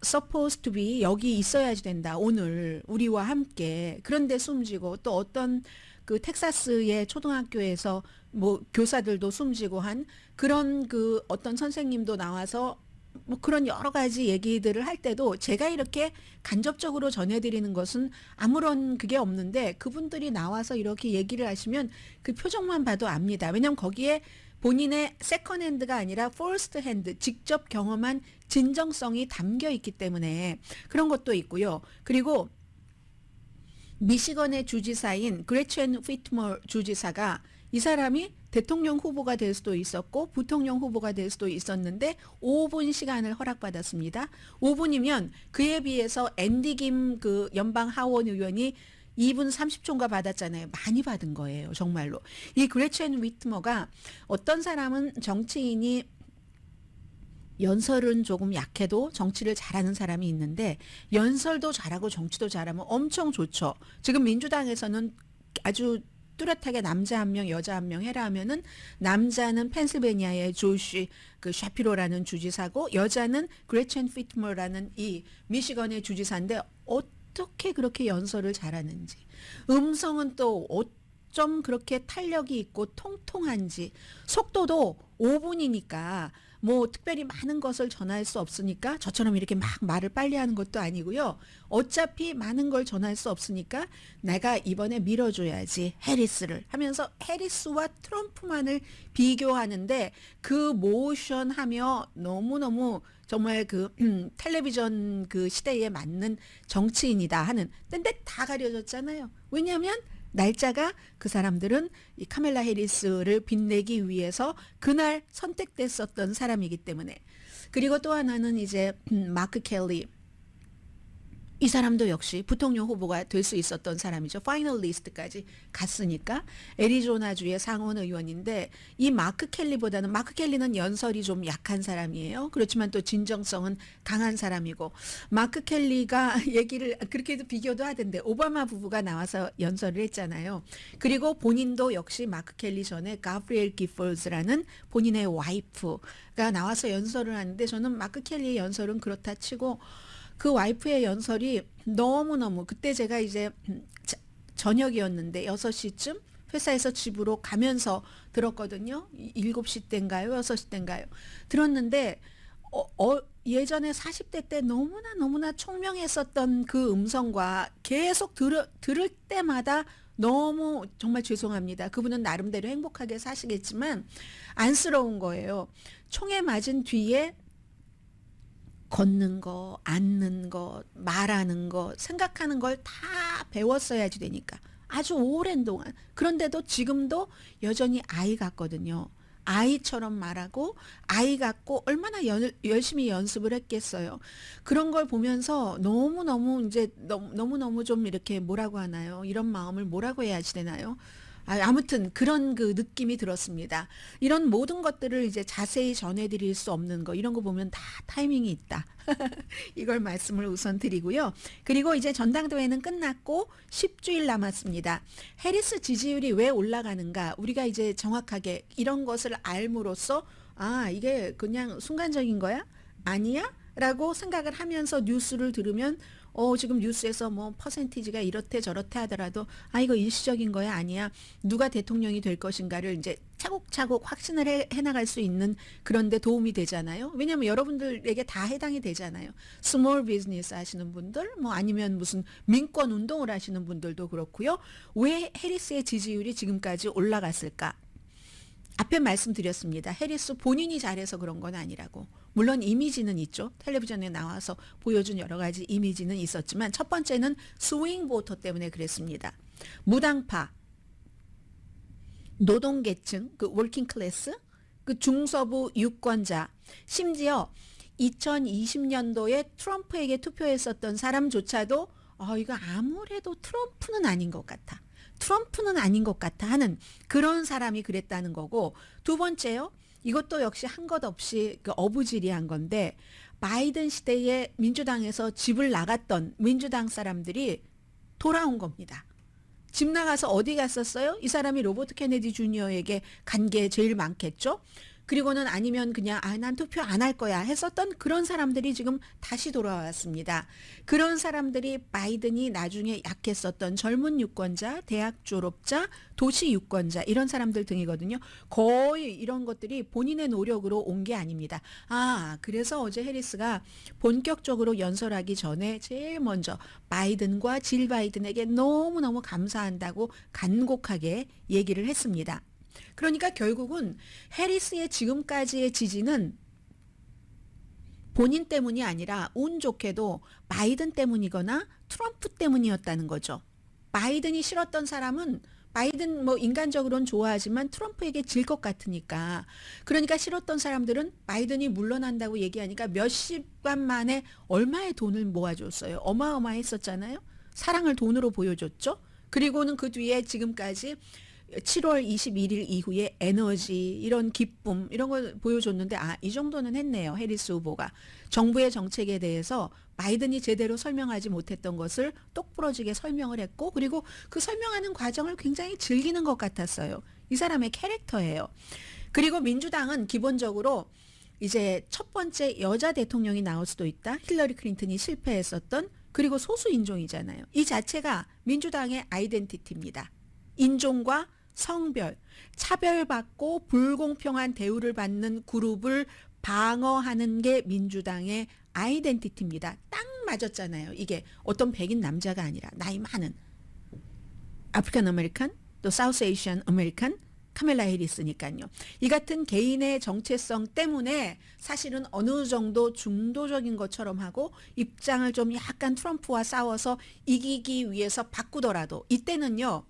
supposed to be 여기 있어야지 된다. 오늘 우리와 함께. 그런데 숨지고 또 어떤 그 텍사스의 초등학교에서 뭐 교사들도 숨지고 한 그런 그 어떤 선생님도 나와서 뭐 그런 여러 가지 얘기들을 할 때도 제가 이렇게 간접적으로 전해드리는 것은 아무런 그게 없는데 그분들이 나와서 이렇게 얘기를 하시면 그 표정만 봐도 압니다. 왜냐하면 거기에 본인의 세컨핸드가 아니라 포스트 핸드, 직접 경험한 진정성이 담겨 있기 때문에 그런 것도 있고요. 그리고 미시건의 주지사인 그레첸 휘트머 주지사가 이 사람이 대통령 후보가 될 수도 있었고 부통령 후보가 될 수도 있었는데 5분 시간을 허락받았습니다. 5분이면 그에 비해서 앤디 김 그 연방 하원 의원이 2분 30초인가 받았잖아요. 많이 받은 거예요. 정말로. 이 그레첸 휘트머가 어떤 사람은 정치인이 연설은 조금 약해도 정치를 잘하는 사람이 있는데 연설도 잘하고 정치도 잘하면 엄청 좋죠. 지금 민주당에서는 아주 뚜렷하게 남자 한 명, 여자 한 명 해라 하면은 남자는 펜실베니아의 조시 그 샤피로라는 주지사고 여자는 그레첸 피트머라는 이 미시건의 주지사인데 어떻게 그렇게 연설을 잘하는지 음성은 또 어쩜 그렇게 탄력이 있고 통통한지 속도도 5분이니까 뭐 특별히 많은 것을 전할 수 없으니까 저처럼 이렇게 막 말을 빨리 하는 것도 아니고요. 어차피 많은 걸 전할 수 없으니까 내가 이번에 밀어줘야지 해리스를 하면서 해리스와 트럼프만을 비교하는데 그 모션 하며 너무너무 정말 그 텔레비전 그 시대에 맞는 정치인이다 하는 근데 다 가려졌잖아요. 왜냐하면 날짜가 그 사람들은 이 카멜라 해리스를 빛내기 위해서 그날 선택됐었던 사람이기 때문에. 그리고 또 하나는 이제 마크 켈리. 이 사람도 역시 부통령 후보가 될 수 있었던 사람이죠. 파이널 리스트까지 갔으니까 애리조나주의 상원 의원인데 이 마크 켈리보다는 마크 켈리는 연설이 좀 약한 사람이에요. 그렇지만 또 진정성은 강한 사람이고 마크 켈리가 얘기를 그렇게도 비교도 하던데 오바마 부부가 나와서 연설을 했잖아요. 그리고 본인도 역시 마크 켈리 전에 가브리엘 기폴즈라는 본인의 와이프가 나와서 연설을 하는데 저는 마크 켈리의 연설은 그렇다 치고 그 와이프의 연설이 너무너무 그때 제가 이제 저녁이었는데 6시쯤 회사에서 집으로 가면서 들었거든요. 7시 때인가요? 6시 때인가요? 들었는데 예전에 40대 때 너무나 총명했었던 그 음성과 계속 들을 때마다 너무 정말 죄송합니다. 그분은 나름대로 행복하게 사시겠지만 안쓰러운 거예요. 총에 맞은 뒤에 걷는 거, 앉는 거, 말하는 거, 생각하는 걸 다 배웠어야지 되니까. 아주 오랜 동안. 그런데도 지금도 여전히 아이 같거든요. 아이처럼 말하고 아이 같고 얼마나 열심히 연습을 했겠어요. 그런 걸 보면서 너무너무 이제 너무너무 좀 이렇게 뭐라고 하나요? 이런 마음을 뭐라고 해야지 되나요? 아무튼 그런 그 느낌이 들었습니다. 이런 모든 것들을 이제 자세히 전해드릴 수 없는 거 이런 거 보면 다 타이밍이 있다. 이걸 말씀을 우선 드리고요. 그리고 이제 전당대회는 끝났고 10주일 남았습니다. 해리스 지지율이 왜 올라가는가? 우리가 이제 정확하게 이런 것을 알므로써 이게 그냥 순간적인 거야? 아니야? 라고 생각을 하면서 뉴스를 들으면 지금 뉴스에서 뭐 퍼센티지가 이렇대 저렇대 하더라도 이거 일시적인 거야 아니야 누가 대통령이 될 것인가를 이제 차곡차곡 확신을 해나갈 수 있는 그런 데 도움이 되잖아요. 왜냐하면 여러분들에게 다 해당이 되잖아요. 스몰 비즈니스 하시는 분들 뭐 아니면 무슨 민권 운동을 하시는 분들도 그렇고요. 왜 해리스의 지지율이 지금까지 올라갔을까? 앞에 말씀드렸습니다. 해리스 본인이 잘해서 그런 건 아니라고. 물론 이미지는 있죠. 텔레비전에 나와서 보여준 여러 가지 이미지는 있었지만 첫 번째는 스윙 보터 때문에 그랬습니다. 무당파, 노동계층, 그 월킹 클래스, 그 중서부 유권자, 심지어 2020년도에 트럼프에게 투표했었던 사람조차도 이거 아무래도 트럼프는 아닌 것 같아. 트럼프는 아닌 것 같아 하는 그런 사람이 그랬다는 거고 두 번째요. 이것도 역시 한 것 없이 그 어부지리한 건데 바이든 시대에 민주당에서 집을 나갔던 민주당 사람들이 돌아온 겁니다. 집 나가서 어디 갔었어요? 이 사람이 로버트 케네디 주니어에게 간 게 제일 많겠죠. 그리고는 아니면 그냥 난 투표 안 할 거야 했었던 그런 사람들이 지금 다시 돌아왔습니다. 그런 사람들이 바이든이 나중에 약했었던 젊은 유권자, 대학 졸업자, 도시 유권자 이런 사람들 등이거든요. 거의 이런 것들이 본인의 노력으로 온 게 아닙니다. 그래서 어제 해리스가 본격적으로 연설하기 전에 제일 먼저 바이든과 질 바이든에게 너무너무 감사한다고 간곡하게 얘기를 했습니다. 그러니까 결국은 해리스의 지금까지의 지지는 본인 때문이 아니라 운 좋게도 바이든 때문이거나 트럼프 때문이었다는 거죠. 바이든이 싫었던 사람은 바이든 인간적으로는 좋아하지만 트럼프에게 질 것 같으니까. 그러니까 싫었던 사람들은 바이든이 물러난다고 얘기하니까 몇십만 만에 얼마의 돈을 모아줬어요. 어마어마했었잖아요. 사랑을 돈으로 보여줬죠. 그리고는 그 뒤에 지금까지 7월 21일 이후에 에너지, 이런 기쁨, 이런 걸 보여줬는데, 이 정도는 했네요. 해리스 후보가. 정부의 정책에 대해서 바이든이 제대로 설명하지 못했던 것을 똑부러지게 설명을 했고, 그리고 그 설명하는 과정을 굉장히 즐기는 것 같았어요. 이 사람의 캐릭터예요. 그리고 민주당은 기본적으로 이제 첫 번째 여자 대통령이 나올 수도 있다. 힐러리 클린턴이 실패했었던, 그리고 소수 인종이잖아요. 이 자체가 민주당의 아이덴티티입니다. 인종과 성별, 차별받고 불공평한 대우를 받는 그룹을 방어하는 게 민주당의 아이덴티티입니다. 딱 맞았잖아요. 이게 어떤 백인 남자가 아니라 나이 많은 아프리칸 아메리칸, 또 사우스 에이시안 아메리칸 카멜라 해리스니까요. 이 같은 개인의 정체성 때문에 사실은 어느 정도 중도적인 것처럼 하고 입장을 좀 약간 트럼프와 싸워서 이기기 위해서 바꾸더라도 이때는요.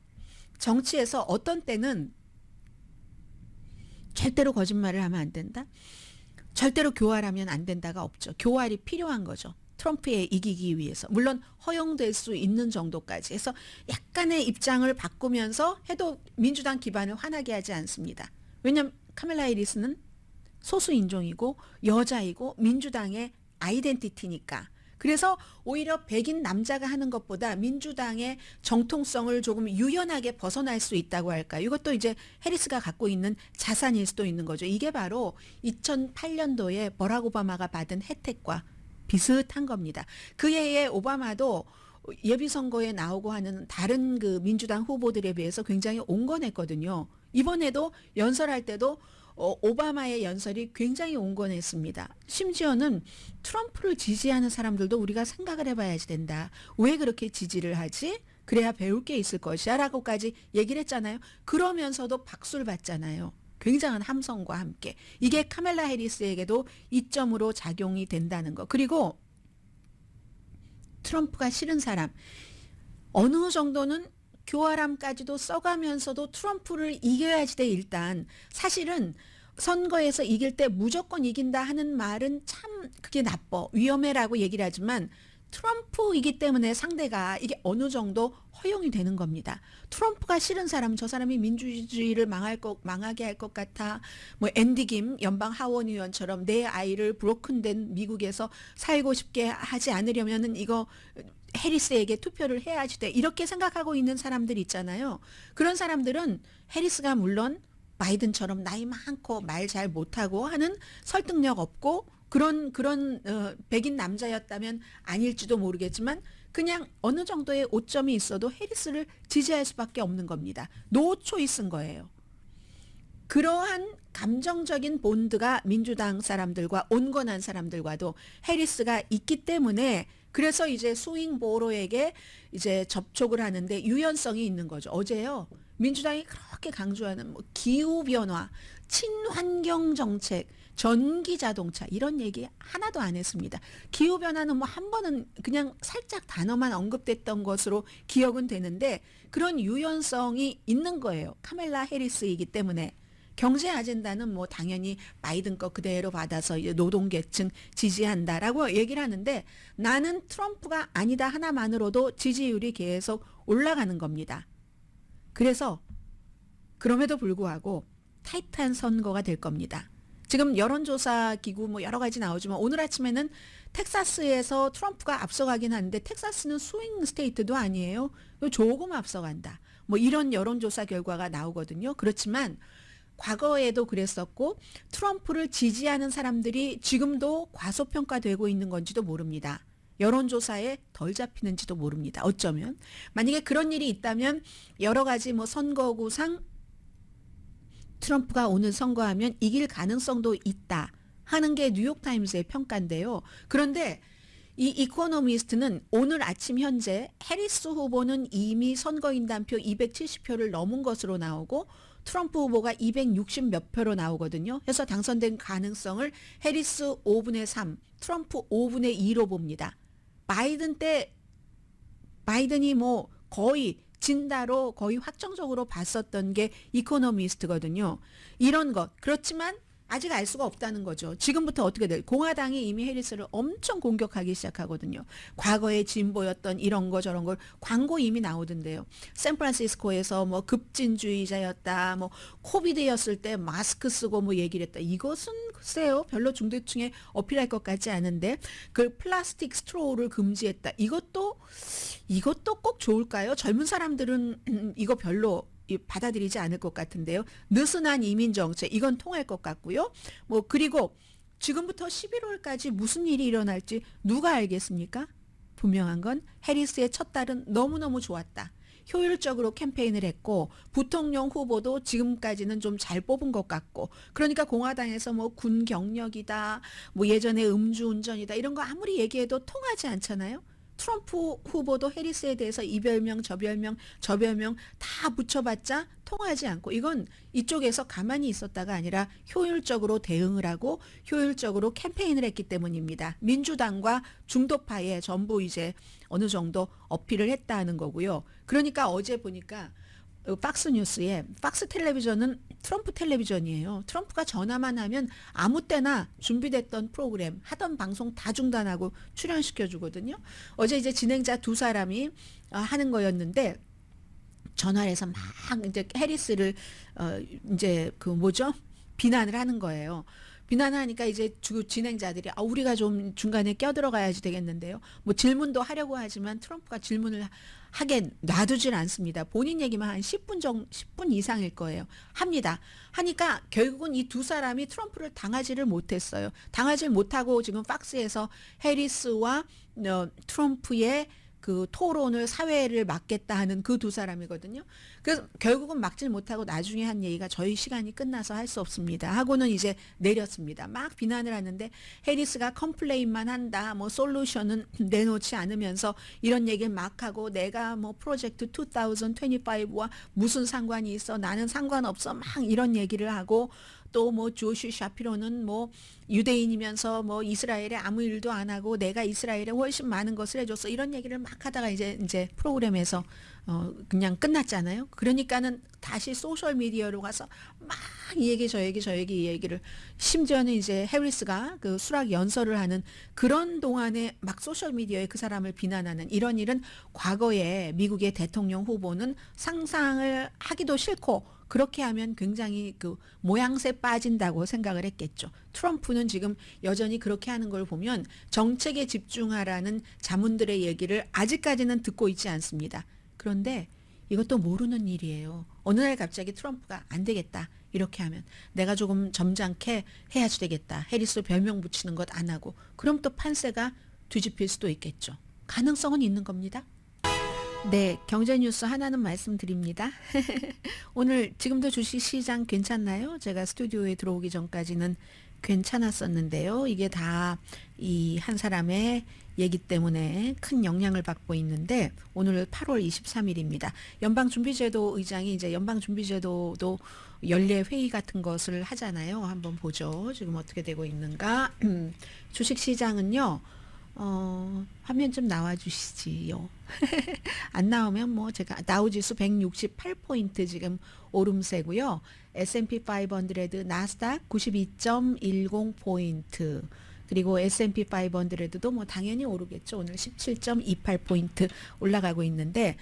정치에서 어떤 때는 절대로 거짓말을 하면 안 된다. 절대로 교활하면 안 된다가 없죠. 교활이 필요한 거죠. 트럼프에 이기기 위해서. 물론 허용될 수 있는 정도까지 해서 약간의 입장을 바꾸면서 해도 민주당 기반을 화나게 하지 않습니다. 왜냐하면 카멜라 해리스는 소수 인종이고 여자이고 민주당의 아이덴티티니까. 그래서 오히려 백인 남자가 하는 것보다 민주당의 정통성을 조금 유연하게 벗어날 수 있다고 할까. 이것도 이제 해리스가 갖고 있는 자산일 수도 있는 거죠. 이게 바로 2008년도에 버락 오바마가 받은 혜택과 비슷한 겁니다. 그 해에 오바마도 예비선거에 나오고 하는 다른 그 민주당 후보들에 비해서 굉장히 온건했거든요. 이번에도 연설할 때도 오바마의 연설이 굉장히 온건했습니다. 심지어는 트럼프를 지지하는 사람들도 우리가 생각을 해봐야지 된다. 왜 그렇게 지지를 하지? 그래야 배울 게 있을 것이야 라고까지 얘기를 했잖아요. 그러면서도 박수를 받잖아요. 굉장한 함성과 함께. 이게 카멜라 해리스에게도 이점으로 작용이 된다는 거. 그리고 트럼프가 싫은 사람 어느 정도는 교활함까지도 써가면서도 트럼프를 이겨야지 돼. 일단 사실은 선거에서 이길 때 무조건 이긴다 하는 말은 참 그게 나빠 위험해라고 얘기를 하지만 트럼프이기 때문에 상대가 이게 어느 정도 허용이 되는 겁니다. 트럼프가 싫은 사람, 저 사람이 민주주의를 망하게 할 것 같아. 앤디 김 연방 하원 의원처럼 내 아이를 브로큰된 미국에서 살고 싶게 하지 않으려면은 이거 해리스에게 투표를 해야지 돼. 이렇게 생각하고 있는 사람들 있잖아요. 그런 사람들은 해리스가 물론 바이든처럼 나이 많고 말 잘 못하고 하는 설득력 없고 그런 백인 남자였다면 아닐지도 모르겠지만 그냥 어느 정도의 오점이 있어도 해리스를 지지할 수밖에 없는 겁니다. 노 초이스인 거예요. 그러한 감정적인 본드가 민주당 사람들과 온건한 사람들과도 해리스가 있기 때문에 그래서 이제 스윙 보로에게 이제 접촉을 하는데 유연성이 있는 거죠. 어제요. 민주당이 그렇게 강조하는 기후변화, 친환경 정책, 전기 자동차 이런 얘기 하나도 안 했습니다. 기후변화는 한 번은 그냥 살짝 단어만 언급됐던 것으로 기억은 되는데 그런 유연성이 있는 거예요. 카멜라 해리스이기 때문에. 경제 아젠다는 당연히 바이든 거 그대로 받아서 노동계층 지지한다라고 얘기를 하는데 나는 트럼프가 아니다 하나만으로도 지지율이 계속 올라가는 겁니다. 그래서 그럼에도 불구하고 타이트한 선거가 될 겁니다. 지금 여론조사 기구 여러 가지 나오지만 오늘 아침에는 텍사스에서 트럼프가 앞서가긴 하는데 텍사스는 스윙 스테이트도 아니에요. 조금 앞서간다. 이런 여론조사 결과가 나오거든요. 그렇지만 과거에도 그랬었고 트럼프를 지지하는 사람들이 지금도 과소평가되고 있는 건지도 모릅니다. 여론조사에 덜 잡히는지도 모릅니다. 어쩌면 만약에 그런 일이 있다면 여러 가지 뭐 선거구상 트럼프가 오늘 선거하면 이길 가능성도 있다 하는 게 뉴욕타임스의 평가인데요. 그런데 이 이코노미스트는 오늘 아침 현재 해리스 후보는 이미 선거인단표 270표를 넘은 것으로 나오고 트럼프 후보가 260 몇 표로 나오거든요. 그래서 당선된 가능성을 해리스 5분의 3, 트럼프 5분의 2로 봅니다. 바이든 때 바이든이 뭐 거의 진다로 거의 확정적으로 봤었던 게 이코노미스트거든요. 이런 것. 그렇지만 아직 알 수가 없다는 거죠. 지금부터 어떻게 될? 공화당이 이미 해리스를 엄청 공격하기 시작하거든요. 과거에 진보였던 이런 거 저런 걸 광고 이미 나오던데요. 샌프란시스코에서 뭐 급진주의자였다, 뭐 코비드였을 때 마스크 쓰고 뭐 얘기를 했다. 이것은 글쎄요, 별로 중도층에 어필할 것 같지 않은데 그 플라스틱 스트로우를 금지했다. 이것도 꼭 좋을까요? 젊은 사람들은 이거 별로 받아들이지 않을 것 같은데요. 느슨한 이민 정책 이건 통할 것 같고요. 뭐 그리고 지금부터 11월까지 무슨 일이 일어날지 누가 알겠습니까? 분명한 건 해리스의 첫 달은 너무너무 좋았다. 효율적으로 캠페인을 했고 부통령 후보도 지금까지는 좀 잘 뽑은 것 같고 그러니까 공화당에서 뭐 군 경력이다 뭐 예전에 음주운전이다 이런 거 아무리 얘기해도 통하지 않잖아요. 트럼프 후보도 해리스에 대해서 이 별명 저 별명 다 붙여봤자 통하지 않고 이건 이쪽에서 가만히 있었다가 아니라 효율적으로 대응을 하고 효율적으로 캠페인을 했기 때문입니다. 민주당과 중도파에 전부 이제 어느 정도 어필을 했다는 거고요. 그러니까 어제 보니까 박스 뉴스에 박스 텔레비전은 트럼프 텔레비전이에요. 트럼프가 전화만 하면 아무 때나 준비됐던 프로그램 하던 방송 다 중단하고 출연시켜 주거든요. 어제 이제 진행자 두 사람이 하는 거였는데 전화를 해서 막 이제 해리스를 이제 그 뭐죠? 비난을 하는 거예요. 비난을 하니까 이제 진행자들이 우리가 좀 중간에 껴들어가야지 되겠는데요. 뭐 질문도 하려고 하지만 트럼프가 질문을 하게 놔두질 않습니다. 본인 얘기만 한 10분 이상일 거예요. 합니다. 하니까 결국은 이 두 사람이 트럼프를 당하지를 못했어요. 당하지 못하고 지금 박스에서 해리스와 트럼프의 그 토론을 사회를 맡겠다 하는 그 두 사람이거든요. 그래서 결국은 막질 못하고 나중에 한 얘기가 저희 시간이 끝나서 할 수 없습니다. 하고는 이제 내렸습니다. 막 비난을 하는데 해리스가 컴플레인만 한다. 뭐 솔루션은 내놓지 않으면서 이런 얘기를 막 하고 내가 뭐 프로젝트 2025와 무슨 상관이 있어. 나는 상관없어. 막 이런 얘기를 하고 또 뭐 조슈 샤피로는 뭐 유대인이면서 뭐 이스라엘에 아무 일도 안 하고 내가 이스라엘에 훨씬 많은 것을 해줬어 이런 얘기를 막 하다가 이제 프로그램에서 그냥 끝났잖아요. 그러니까는 다시 소셜 미디어로 가서 막 이 얘기 저 얘기 이 얘기를 심지어는 이제 해리스가 그 수락 연설을 하는 그런 동안에 막 소셜 미디어에 그 사람을 비난하는 이런 일은 과거에 미국의 대통령 후보는 상상을 하기도 싫고 그렇게 하면 굉장히 그 모양새 빠진다고 생각을 했겠죠. 트럼프는 지금 여전히 그렇게 하는 걸 보면 정책에 집중하라는 자문들의 얘기를 아직까지는 듣고 있지 않습니다. 그런데 이것도 모르는 일이에요. 어느 날 갑자기 트럼프가 안 되겠다. 이렇게 하면 내가 조금 점잖게 해야지 되겠다. 해리스 별명 붙이는 것 안 하고. 그럼 또 판세가 뒤집힐 수도 있겠죠. 가능성은 있는 겁니다. 네, 경제 뉴스 하나는 말씀드립니다. 오늘 지금도 주식시장 괜찮나요? 제가 스튜디오에 들어오기 전까지는 괜찮았었는데요. 이게 다 이 한 사람의 얘기 때문에 큰 영향을 받고 있는데 오늘 8월 23일입니다. 연방준비제도 의장이 이제 연방준비제도도 연례 회의 같은 것을 하잖아요. 한번 보죠. 지금 어떻게 되고 있는가. 주식시장은요. 화면 좀 나와주시지요. 안 나오면 뭐 제가 다우지수 168포인트 지금 오름세고요. S&P 500 나스닥 92.10포인트 그리고 S&P 500도 뭐 당연히 오르겠죠. 오늘 17.28포인트 올라가고 있는데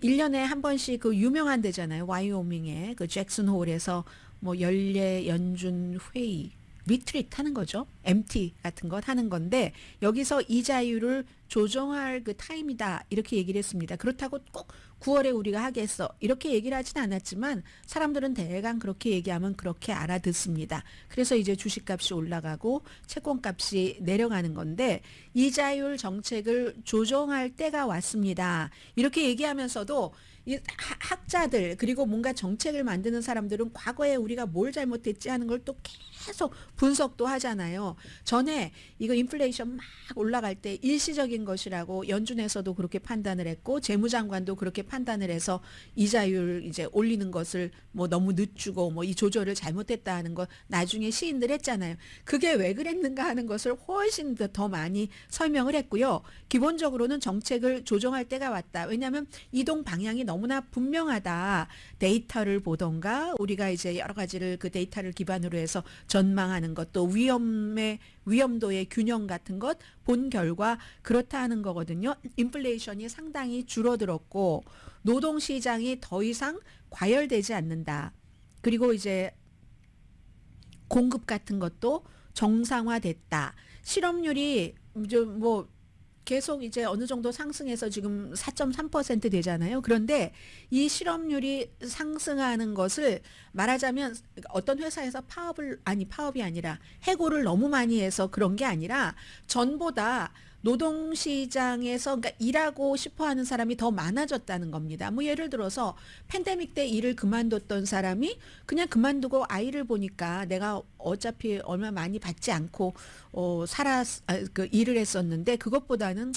1년에 한 번씩 그 유명한 데잖아요. 와이오밍의 그 잭슨 홀에서 뭐 연례 연준 회의 리트릿 하는 거죠. MT 같은 것 하는 건데 여기서 이 자유를 조정할 그 타임이다 이렇게 얘기를 했습니다. 그렇다고 꼭 9월에 우리가 하겠어 이렇게 얘기를 하진 않았지만 사람들은 대강 그렇게 얘기하면 그렇게 알아듣습니다. 그래서 이제 주식값이 올라가고 채권값이 내려가는 건데 이자율 정책을 조정할 때가 왔습니다. 이렇게 얘기하면서도 이 학자들 그리고 뭔가 정책을 만드는 사람들은 과거에 우리가 뭘 잘못했지 하는 걸 또 계속 분석도 하잖아요. 전에 이거 인플레이션 막 올라갈 때 일시적인 것이라고 연준에서도 그렇게 판단을 했고 재무장관도 그렇게 판단을 해서 이자율 이제 올리는 것을 뭐 너무 늦추고 뭐 이 조절을 잘못했다 하는 거 나중에 시인들 했잖아요. 그게 왜 그랬는가 하는 것을 훨씬 더 많이 설명을 했고요. 기본적으로는 정책을 조정할 때가 왔다. 왜냐하면 이동 방향이 너무나 분명하다. 데이터를 보던가 우리가 이제 여러 가지를 그 데이터를 기반으로 해서 전망하는 것도 위험도의 균형 같은 것 본 결과 그렇다 하는 거거든요. 인플레이션이 상당히 줄어들었고 노동시장이 더 이상 과열되지 않는다. 그리고 이제 공급 같은 것도 정상화됐다. 실업률이 뭐 계속 이제 어느 정도 상승해서 지금 4.3% 되잖아요. 그런데 이 실업률이 상승하는 것을 말하자면 어떤 회사에서 파업이 아니라 해고를 너무 많이 해서 그런 게 아니라 전보다 노동시장에서 그러니까 일하고 싶어 하는 사람이 더 많아졌다는 겁니다. 뭐 예를 들어서 팬데믹 때 일을 그만뒀던 사람이 그냥 그만두고 아이를 보니까 내가 어차피 얼마 많이 받지 않고 그 일을 했었는데 그것보다는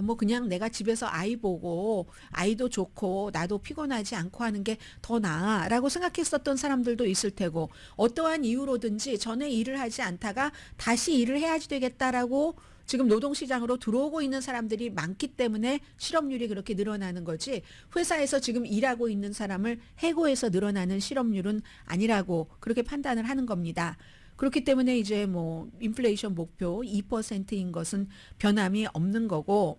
뭐 그냥 내가 집에서 아이 보고 아이도 좋고 나도 피곤하지 않고 하는 게 더 나아라고 생각했었던 사람들도 있을 테고 어떠한 이유로든지 전에 일을 하지 않다가 다시 일을 해야지 되겠다라고 지금 노동시장으로 들어오고 있는 사람들이 많기 때문에 실업률이 그렇게 늘어나는 거지 회사에서 지금 일하고 있는 사람을 해고해서 늘어나는 실업률은 아니라고 그렇게 판단을 하는 겁니다. 그렇기 때문에 이제 뭐 인플레이션 목표 2%인 것은 변함이 없는 거고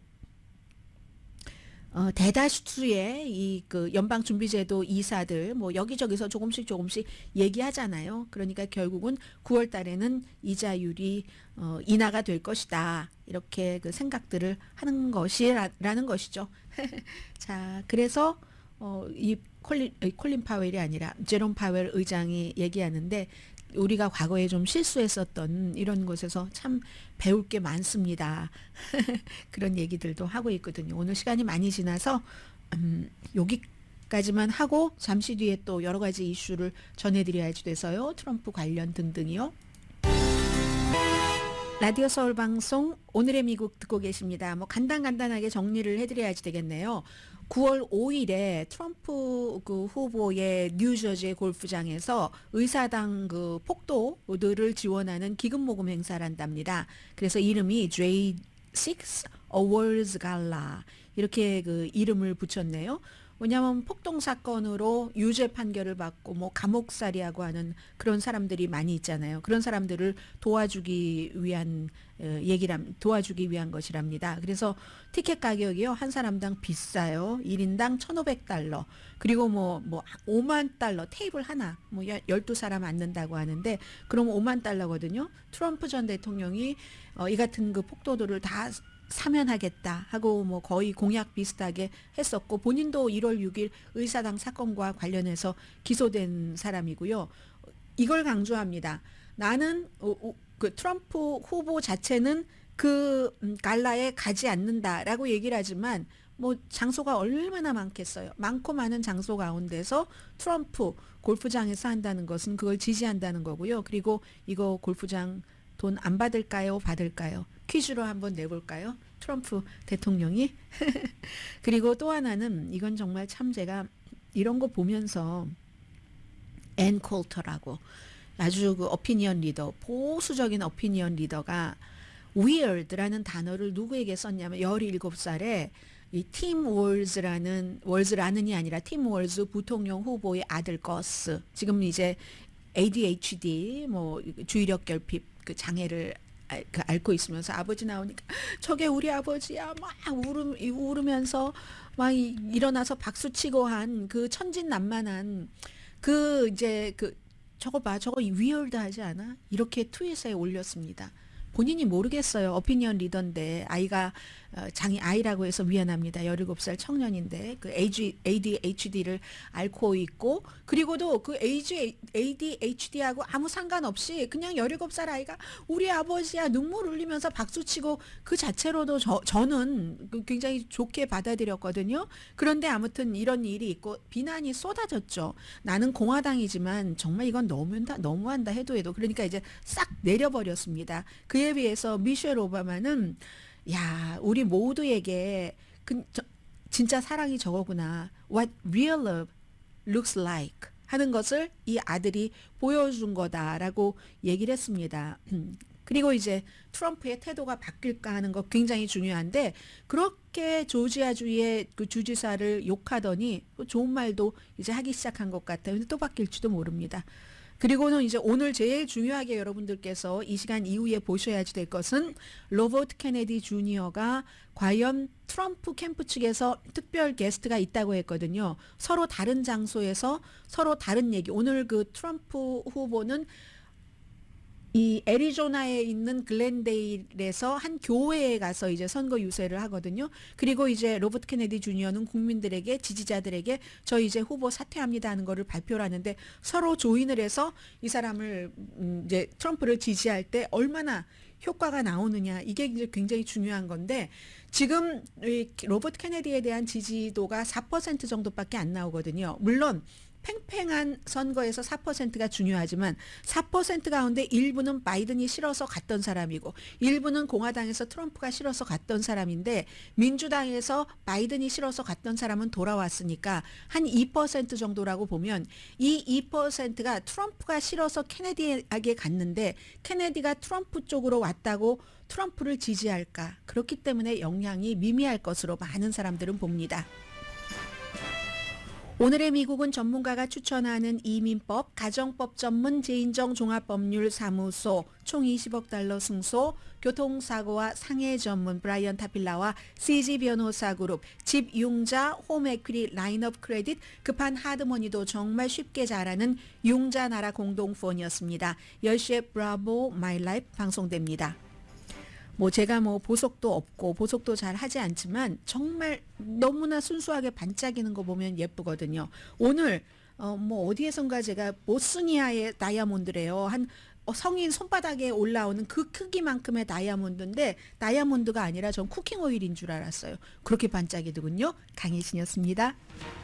대다수의 이 그 연방준비제도 이사들 뭐 여기저기서 조금씩 얘기하잖아요. 그러니까 결국은 9월 달에는 이자율이 인하가 될 것이다. 이렇게 그 생각들을 하는 것이라는 것이죠. 자, 그래서 이 콜린 파웰이 아니라 제롬 파웰 의장이 얘기하는데 우리가 과거에 좀 실수했었던 이런 곳에서 참 배울 게 많습니다. 그런 얘기들도 하고 있거든요. 오늘 시간이 많이 지나서 여기까지만 하고 잠시 뒤에 또 여러 가지 이슈를 전해드려야지 돼서요. 트럼프 관련 등등이요. 라디오 서울 방송 오늘의 미국 듣고 계십니다. 뭐 간단하게 정리를 해드려야지 되겠네요. 9월 5일에 트럼프 그 후보의 뉴저지 골프장에서 의사당 그 폭도들을 지원하는 기금 모금 행사를 한답니다. 그래서 이름이 J6 Awards Gala 이렇게 그 이름을 붙였네요. 왜냐하면 폭동 사건으로 유죄 판결을 받고 뭐 감옥살이하고 하는 그런 사람들이 많이 있잖아요. 그런 사람들을 도와주기 위한 도와주기 위한 것이랍니다. 그래서 티켓 가격이요. 한 사람당 비싸요. 1인당 $1,500. 그리고 뭐 5만 달러 테이블 하나 뭐 12사람 앉는다고 하는데 그럼 5만 달러거든요. 트럼프 전 대통령이 이 같은 그 폭도들을 다 사면하겠다 하고 뭐 거의 공약 비슷하게 했었고 본인도 1월 6일 의사당 사건과 관련해서 기소된 사람이고요. 이걸 강조합니다. 나는 그 트럼프 후보 자체는 그 갈라에 가지 않는다라고 얘기를 하지만 뭐 장소가 얼마나 많겠어요. 많고 많은 장소 가운데서 트럼프 골프장에서 한다는 것은 그걸 지지한다는 거고요. 그리고 이거 골프장 돈 안 받을까요? 받을까요? 퀴즈로 한번 내볼까요? 트럼프 대통령이. 그리고 또 하나는 이건 정말 참 제가 이런 거 보면서 앤 콜터라고 아주 그 어피니언 리더 보수적인 어피니언 리더가 weird라는 단어를 누구에게 썼냐면 17살에 이 팀 월즈라는이 아니라 팀 월즈 부통령 후보의 아들 거스 지금 이제 ADHD 뭐 주의력 결핍 그 장애를 앓고 있으면서 아버지 나오니까 저게 우리 아버지야 막 울으면서 막 일어나서 박수치고 한 그 천진난만한 그 이제 그 저거 봐, 저거 위얼드하지 않아? 이렇게 트윗에 올렸습니다. 본인이 모르겠어요. 오피니언 리더인데 아이가 아이라고 해서 미안합니다. 17살 청년인데 그 ADHD를 앓고 있고, 그리고도 그 ADHD하고 아무 상관없이 그냥 17살 아이가 우리 아버지야 눈물 흘리면서 박수치고 그 자체로도 저는 굉장히 좋게 받아들였거든요. 그런데 아무튼 이런 일이 있고 비난이 쏟아졌죠. 나는 공화당이지만 정말 이건 너무한다 해도 그러니까 이제 싹 내려버렸습니다. 그에 비해서 미셸 오바마는 야, 우리 모두에게 진짜 사랑이 저거구나. What real love looks like 하는 것을 이 아들이 보여준 거다라고 얘기를 했습니다. 그리고 이제 트럼프의 태도가 바뀔까 하는 거 굉장히 중요한데, 그렇게 조지아주의 그 주지사를 욕하더니 또 좋은 말도 이제 하기 시작한 것 같아요. 근데 또 바뀔지도 모릅니다. 그리고는 이제 오늘 제일 중요하게 여러분들께서 이 시간 이후에 보셔야 될 것은 로버트 케네디 주니어가 과연 트럼프 캠프 측에서 특별 게스트가 있다고 했거든요. 서로 다른 장소에서 서로 다른 얘기. 오늘 그 트럼프 후보는 이 애리조나에 있는 글렌데일에서 한 교회에 가서 이제 선거 유세를 하거든요. 그리고 이제 로버트 케네디 주니어는 국민들에게, 지지자들에게 저 이제 후보 사퇴합니다 하는 거를 발표를 하는데, 서로 조인을 해서 이 사람을 이제 트럼프를 지지할 때 얼마나 효과가 나오느냐, 이게 이제 굉장히 중요한 건데, 지금 이 로버트 케네디에 대한 지지도가 4% 정도밖에 안 나오거든요. 물론 팽팽한 선거에서 4%가 중요하지만 4% 가운데 일부는 바이든이 싫어서 갔던 사람이고 일부는 공화당에서 트럼프가 싫어서 갔던 사람인데, 민주당에서 바이든이 싫어서 갔던 사람은 돌아왔으니까 한 2% 정도라고 보면, 이 2%가 트럼프가 싫어서 케네디에게 갔는데 케네디가 트럼프 쪽으로 왔다고 트럼프를 지지할까? 그렇기 때문에 영향이 미미할 것으로 많은 사람들은 봅니다. 오늘의 미국은 전문가가 추천하는 이민법, 가정법 전문 제인정 종합법률사무소, 총 20억 달러 승소, 교통사고와 상해 전문 브라이언 타필라와 CG 변호사 그룹, 집융자, 홈에퀴리, 라인업 크레딧, 급한 하드머니도 정말 쉽게 잘하는 융자나라 공동폰이었습니다. 10시에 브라보 마이 라이프 방송됩니다. 제가 보석도 없고 보석도 잘 하지 않지만 정말 너무나 순수하게 반짝이는 거 보면 예쁘거든요. 오늘 어디에선가 제가 보스니아의 다이아몬드래요. 한 성인 손바닥에 올라오는 그 크기만큼의 다이아몬드인데, 다이아몬드가 아니라 전 쿠킹 오일인 줄 알았어요. 그렇게 반짝이더군요. 강혜신이었습니다.